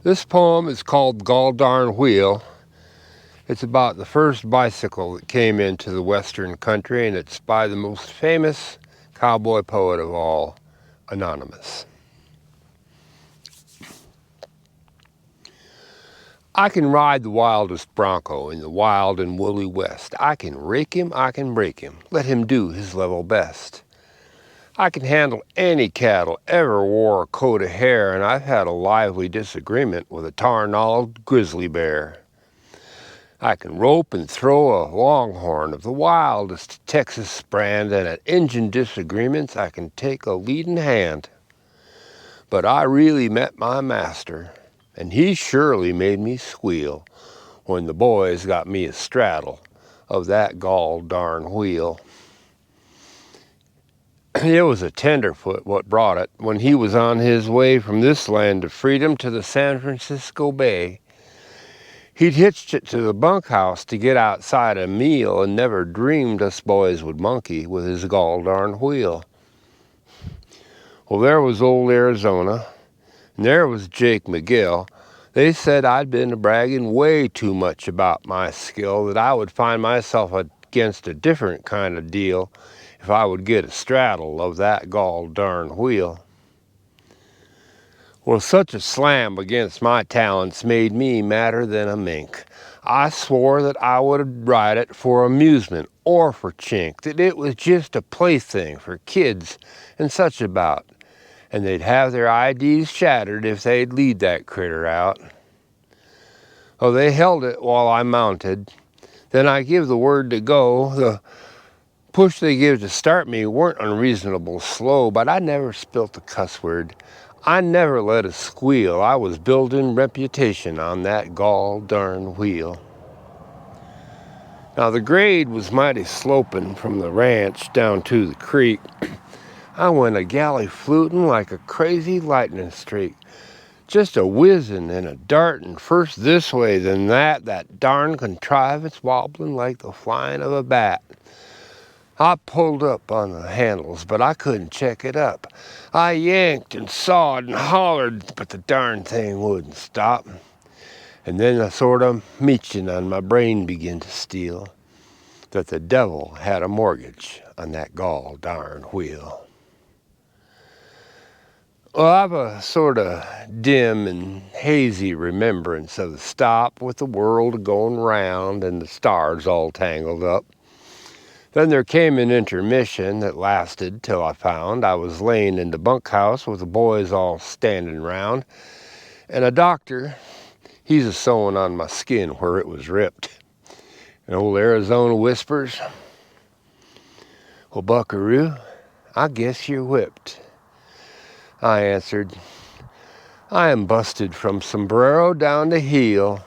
This poem is called Gol Darn Wheel. It's about the first bicycle that came into the Western country, and it's by the most famous cowboy poet of all, Anonymous. I can ride the wildest bronco in the wild and woolly West. I can rake him, I can break him, let him do his level best. I can handle any cattle ever wore a coat of hair, and I've had a lively disagreement with a tar-gnawed grizzly bear. I can rope and throw a longhorn of the wildest Texas brand, and at engine disagreements I can take a leading hand. But I really met my master, and he surely made me squeal when the boys got me astraddle of that gol darn wheel. It was a tenderfoot what brought it when he was on his way from this land of freedom to the San Francisco Bay. He'd hitched it to the bunkhouse to get outside a meal and never dreamed us boys would monkey with his gol darn wheel. Well, there was old Arizona, and there was Jake McGill. They said I'd been bragging way too much about my skill, that I would find myself against a different kind of deal if I would get a straddle of that gol darn wheel. Well, such a slam against my talents made me madder than a mink. I swore that I would ride it for amusement or for chink, that it was just a plaything for kids and such about, and they'd have their IDs shattered if they'd lead that critter out. Oh, they held it while I mounted. Then I give the word to go. The push they give to start me weren't unreasonable slow, but I never spilt a cuss word. I never let a squeal. I was building reputation on that gol darn wheel. Now the grade was mighty sloping from the ranch down to the creek. I went a galley fluting like a crazy lightning streak, just a whizzing and a darting, first this way then that darn contrivance wobbling like the flying of a bat. I pulled up on the handles, but I couldn't check it up. I yanked and sawed and hollered, but the darn thing wouldn't stop. And then a sort of meechin' on my brain began to steal, that the devil had a mortgage on that gol darn wheel. Well, I've a sort of dim and hazy remembrance of the stop with the world going round and the stars all tangled up. Then there came an intermission that lasted till I found I was laying in the bunkhouse with the boys all standing round, and a doctor, he's a sewing on my skin where it was ripped. And old Arizona whispers, "Well, buckaroo, I guess you're whipped." I answered, "I am busted from sombrero down to heel."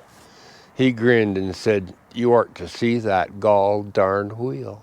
He grinned and said, "You ought to see that gol darned wheel."